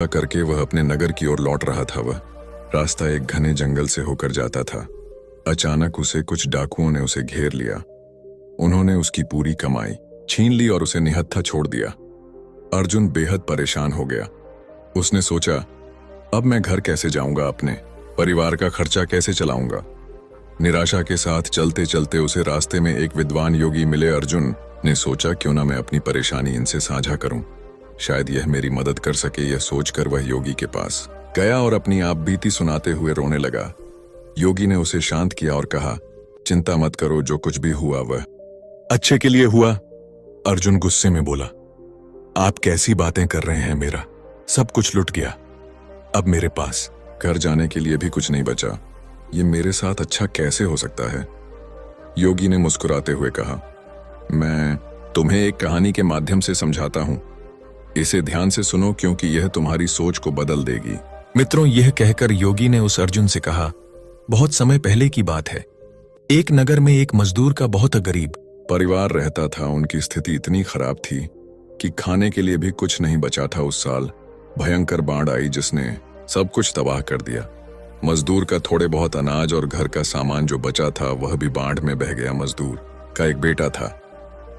करके वह अपने नगर की ओर लौट रहा था। वह रास्ता एक घने जंगल से होकर जाता था। अचानक उसे कुछ डाकुओं ने उसे घेर लिया। उन्होंने उसकी पूरी कमाई छीन ली और उसे निहत्था छोड़ दिया। अर्जुन बेहद परेशान हो गया। उसने सोचा, अब मैं घर कैसे जाऊंगा, अपने परिवार का खर्चा कैसे चलाऊंगा। निराशा के साथ चलते चलते उसे रास्ते में एक विद्वान योगी मिले। अर्जुन ने सोचा, क्यों ना मैं अपनी परेशानी इनसे साझा करूं, शायद यह मेरी मदद कर सके। यह सोचकर वह योगी के पास गया और अपनी आप बीती सुनाते हुए रोने लगा। योगी ने उसे शांत किया और कहा, चिंता मत करो, जो कुछ भी हुआ वह अच्छे के लिए हुआ। अर्जुन गुस्से में बोला, आप कैसी बातें कर रहे हैं, मेरा सब कुछ लुट गया। अब मेरे पास घर जाने के लिए भी कुछ नहीं बचा। ये मेरे साथ अच्छा कैसे हो सकता है। योगी ने मुस्कुराते हुए कहा, मैं तुम्हें एक कहानी के माध्यम से समझाता हूं। इसे ध्यान से सुनो, क्योंकि यह तुम्हारी सोच को बदल देगी। मित्रों, यह कहकर योगी ने उस अर्जुन से कहा, बहुत समय पहले की बात है। एक नगर में एक मजदूर का बहुत गरीब परिवार रहता था। उनकी स्थिति इतनी खराब थी कि खाने के लिए भी कुछ नहीं बचा था। उस साल भयंकर बाढ़ आई जिसने सब कुछ तबाह कर दिया। मजदूर का थोड़े बहुत अनाज और घर का सामान जो बचा था वह भी बाढ़ में बह गया। मजदूर का एक बेटा था।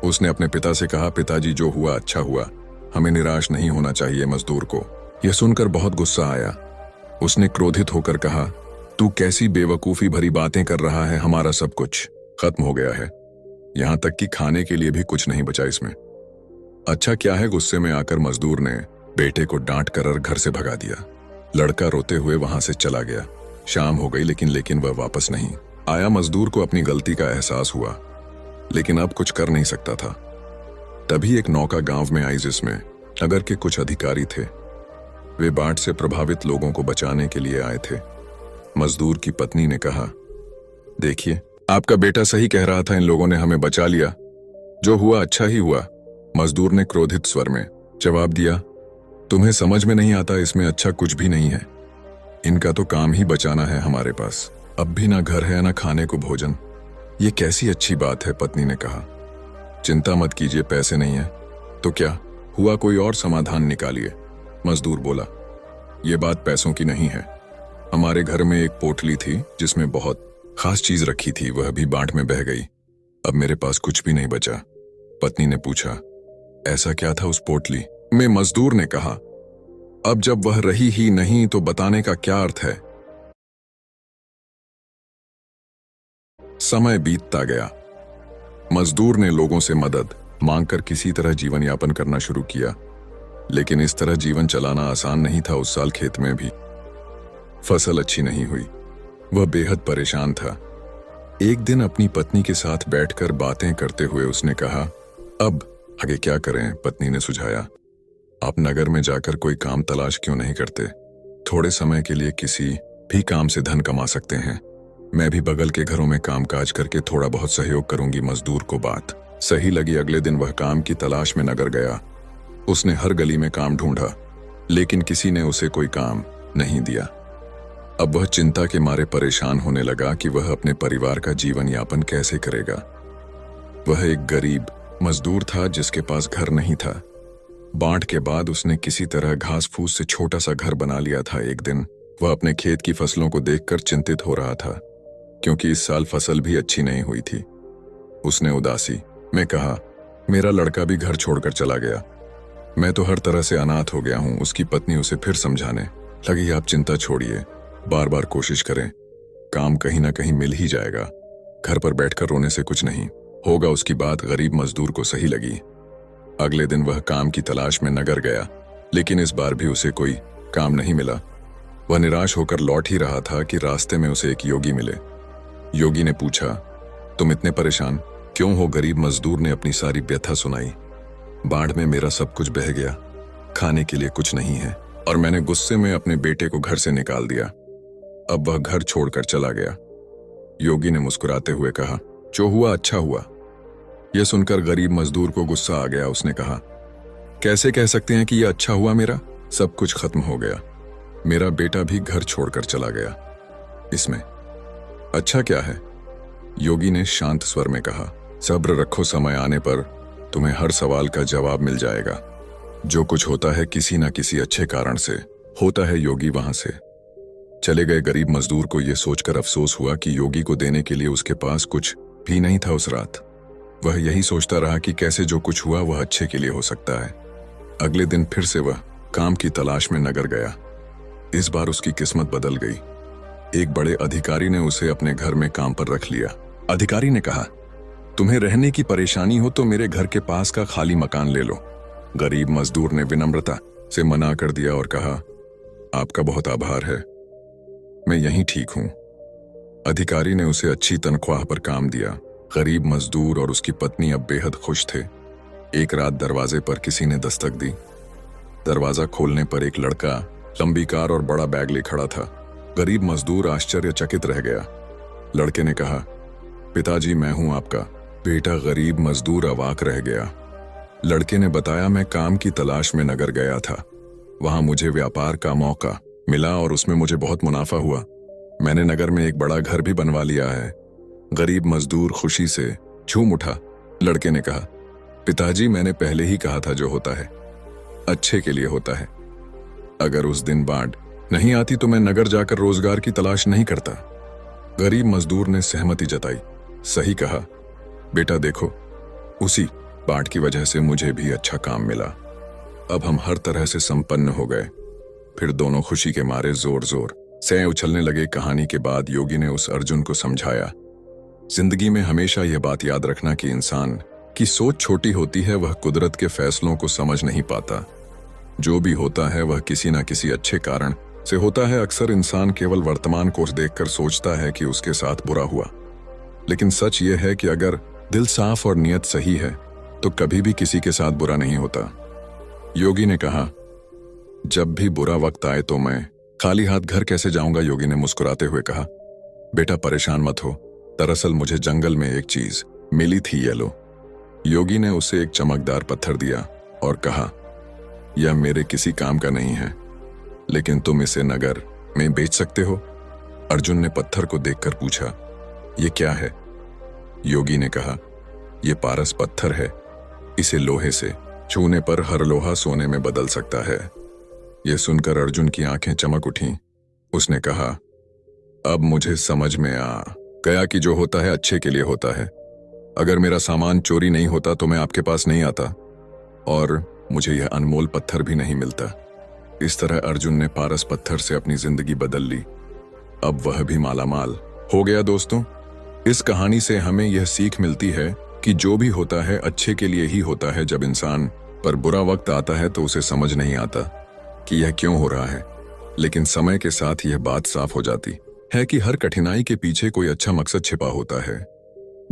उसने अपने पिता से कहा, पिताजी जो हुआ अच्छा हुआ, हमें निराश नहीं होना चाहिए। मजदूर को यह सुनकर बहुत गुस्सा आया। उसने क्रोधित होकर कहा, तू कैसी बेवकूफी भरी बातें कर रहा है, हमारा सब कुछ खत्म हो गया है, यहां तक कि खाने के लिए भी कुछ नहीं बचा इसमें। अच्छा क्या है। गुस्से में आकर मजदूर ने बेटे को डांट कर घर से भगा दिया। लड़का रोते हुए वहां से चला गया। शाम हो गई लेकिन वह वापस नहीं आया। मजदूर को अपनी गलती का एहसास हुआ, लेकिन अब कुछ कर नहीं सकता था। तभी एक नौका गांव में आई जिसमें नगर के कुछ अधिकारी थे। वे बाढ़ से प्रभावित लोगों को बचाने के लिए आए थे। मजदूर की पत्नी ने कहा, देखिए आपका बेटा सही कह रहा था, इन लोगों ने हमें बचा लिया। जो हुआ अच्छा ही हुआ। मजदूर ने क्रोधित स्वर में जवाब दिया, तुम्हें समझ में नहीं आता, इसमें अच्छा कुछ भी नहीं है। इनका तो काम ही बचाना है। हमारे पास अब भी ना घर है ना खाने को भोजन। ये कैसी अच्छी बात है। पत्नी ने कहा, चिंता मत कीजिए, पैसे नहीं है तो क्या हुआ, कोई और समाधान निकालिए। मजदूर बोला, ये बात पैसों की नहीं है। हमारे घर में एक पोटली थी जिसमें बहुत खास चीज रखी थी, वह भी बाढ़ में बह गई। अब मेरे पास कुछ भी नहीं बचा। पत्नी ने पूछा, ऐसा क्या था उस पोटली में। मजदूर ने कहा, अब जब वह रही ही नहीं तो बताने का क्या अर्थ है। समय बीतता गया। मजदूर ने लोगों से मदद मांगकर किसी तरह जीवन यापन करना शुरू किया, लेकिन इस तरह जीवन चलाना आसान नहीं था। उस साल खेत में भी फसल अच्छी नहीं हुई। वह बेहद परेशान था। एक दिन अपनी पत्नी के साथ बैठकर बातें करते हुए उसने कहा, अब आगे क्या करें। पत्नी ने सुझाया, आप नगर में जाकर कोई काम तलाश क्यों नहीं करते। थोड़े समय के लिए किसी भी काम से धन कमा सकते हैं। मैं भी बगल के घरों में कामकाज करके थोड़ा बहुत सहयोग करूंगी। मजदूर को बात सही लगी। अगले दिन वह काम की तलाश में नगर गया। उसने हर गली में काम ढूंढा, लेकिन किसी ने उसे कोई काम नहीं दिया। अब वह चिंता के मारे परेशान होने लगा कि वह अपने परिवार का जीवन यापन कैसे करेगा। वह एक गरीब मजदूर था जिसके पास घर नहीं था। बाढ़ के बाद उसने किसी तरह घास फूस से छोटा सा घर बना लिया था। एक दिन वह अपने खेत की फसलों को देखकर चिंतित हो रहा था, क्योंकि इस साल फसल भी अच्छी नहीं हुई थी। उसने उदासी में कहा, मेरा लड़का भी घर छोड़कर चला गया, मैं तो हर तरह से अनाथ हो गया हूं। उसकी पत्नी उसे फिर समझाने लगी, आप चिंता छोड़िए, बार बार कोशिश करें, काम कहीं ना कहीं मिल ही जाएगा। घर पर बैठकर रोने से कुछ नहीं होगा। उसकी बात गरीब मजदूर को सही लगी। अगले दिन वह काम की तलाश में नगर गया, लेकिन इस बार भी उसे कोई काम नहीं मिला। वह निराश होकर लौट ही रहा था कि रास्ते में उसे एक योगी मिले। योगी ने पूछा, तुम इतने परेशान क्यों हो। गरीब मजदूर ने अपनी सारी व्यथा सुनाई। बाढ़ में मेरा सब कुछ बह गया, खाने के लिए कुछ नहीं है, और मैंने गुस्से में अपने बेटे को घर से निकाल दिया। अब वह घर छोड़कर चला गया। योगी ने मुस्कुराते हुए कहा, जो हुआ अच्छा हुआ। यह सुनकर गरीब मजदूर को गुस्सा आ गया। उसने कहा, कैसे कह सकते हैं कि यह अच्छा हुआ, मेरा सब कुछ खत्म हो गया, मेरा बेटा भी घर छोड़कर चला गया, इसमें अच्छा क्या है। योगी ने शांत स्वर में कहा, सब्र रखो, समय आने पर तुम्हें हर सवाल का जवाब मिल जाएगा। जो कुछ होता है किसी न किसी अच्छे कारण से होता है योगी वहां से। चले गए गरीब मजदूर को यह सोचकर अफसोस हुआ कि योगी को देने के लिए उसके पास कुछ भी नहीं था उस रात। वह यही सोचता रहा कि कैसे जो कुछ हुआ वह अच्छे के लिए हो सकता है। अगले दिन फिर से वह काम की तलाश में नगर गया। इस बार उसकी किस्मत बदल गई। एक बड़े अधिकारी ने उसे अपने घर में काम पर रख लिया। अधिकारी ने कहा, तुम्हें रहने की परेशानी हो तो मेरे घर के पास का खाली मकान ले लो। गरीब मजदूर ने विनम्रता से मना कर दिया और कहा, आपका बहुत आभार है, मैं यहीं ठीक हूं। अधिकारी ने उसे अच्छी तनख्वाह पर काम दिया। गरीब मजदूर और उसकी पत्नी अब बेहद खुश थे। एक रात दरवाजे पर किसी ने दस्तक दी। दरवाजा खोलने पर एक लड़का लंबी कार और बड़ा बैग ले खड़ा था। गरीब मजदूर आश्चर्यचकित रह गया। लड़के ने कहा, पिताजी मैं हूं आपका बेटा। गरीब मजदूर अवाक रह गया। लड़के ने बताया, मैं काम की तलाश में नगर गया था। वहां मुझे व्यापार का मौका मिला और उसमें मुझे बहुत मुनाफा हुआ। मैंने नगर में एक बड़ा घर भी बनवा लिया है। गरीब मजदूर खुशी से झूम उठा। लड़के ने कहा, पिताजी मैंने पहले ही कहा था जो होता है अच्छे के लिए होता है। अगर उस दिन बाढ़ नहीं आती तो मैं नगर जाकर रोजगार की तलाश नहीं करता। गरीब मजदूर ने सहमति जताई। सही कहा बेटा, देखो उसी बाढ़ की वजह से मुझे भी अच्छा काम मिला। अब हम हर तरह से संपन्न हो गए। फिर दोनों खुशी के मारे जोर जोर से उछलने लगे। कहानी के बाद योगी ने उस अर्जुन को समझाया, जिंदगी में हमेशा यह बात याद रखना कि इंसान की सोच छोटी होती है, वह कुदरत के फैसलों को समझ नहीं पाता। जो भी होता है वह किसी न किसी अच्छे कारण से होता है। अक्सर इंसान केवल वर्तमान को देखकर सोचता है कि उसके साथ बुरा हुआ, लेकिन सच यह है कि अगर दिल साफ और नियत सही है तो कभी भी किसी के साथ बुरा नहीं होता। योगी ने कहा, जब भी बुरा वक्त आए तो मैं खाली हाथ घर कैसे जाऊंगा। योगी ने मुस्कुराते हुए कहा, बेटा परेशान मत हो, दरअसल मुझे जंगल में एक चीज मिली थी, ये लो। योगी ने उसे एक चमकदार पत्थर दिया और कहा, यह मेरे किसी काम का नहीं है, लेकिन तुम इसे नगर में बेच सकते हो। अर्जुन ने पत्थर को देखकर पूछा, यह क्या है? योगी ने कहा, यह पारस पत्थर है। इसे लोहे से छूने पर हर लोहा सोने में बदल सकता है। यह सुनकर अर्जुन की आंखें चमक उठीं। उसने कहा, अब मुझे समझ में आ गया कि जो होता है अच्छे के लिए होता है। अगर मेरा सामान चोरी नहीं होता तो मैं आपके पास नहीं आता और मुझे यह अनमोल पत्थर भी नहीं मिलता। इस तरह अर्जुन ने पारस पत्थर से अपनी जिंदगी बदल ली। अब वह भी मालामाल हो गया। दोस्तों, इस कहानी से हमें यह सीख मिलती है कि जो भी होता है अच्छे के लिए ही होता है। जब इंसान पर बुरा वक्त आता है तो उसे समझ नहीं आता कि यह क्यों हो रहा है, लेकिन समय के साथ यह बात साफ हो जाती है कि हर कठिनाई के पीछे कोई अच्छा मकसद छिपा होता है।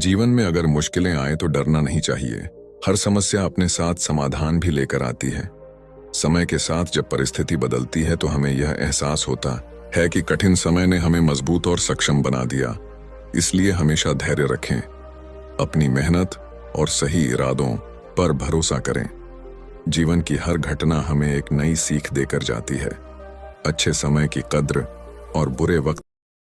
जीवन में अगर मुश्किलें आए तो डरना नहीं चाहिए। हर समस्या अपने साथ समाधान भी लेकर आती है। समय के साथ जब परिस्थिति बदलती है तो हमें यह एहसास होता है कि कठिन समय ने हमें मजबूत और सक्षम बना दिया। इसलिए हमेशा धैर्य रखें, अपनी मेहनत और सही इरादों पर भरोसा करें। जीवन की हर घटना हमें एक नई सीख देकर जाती है। अच्छे समय की कद्र और बुरे वक्त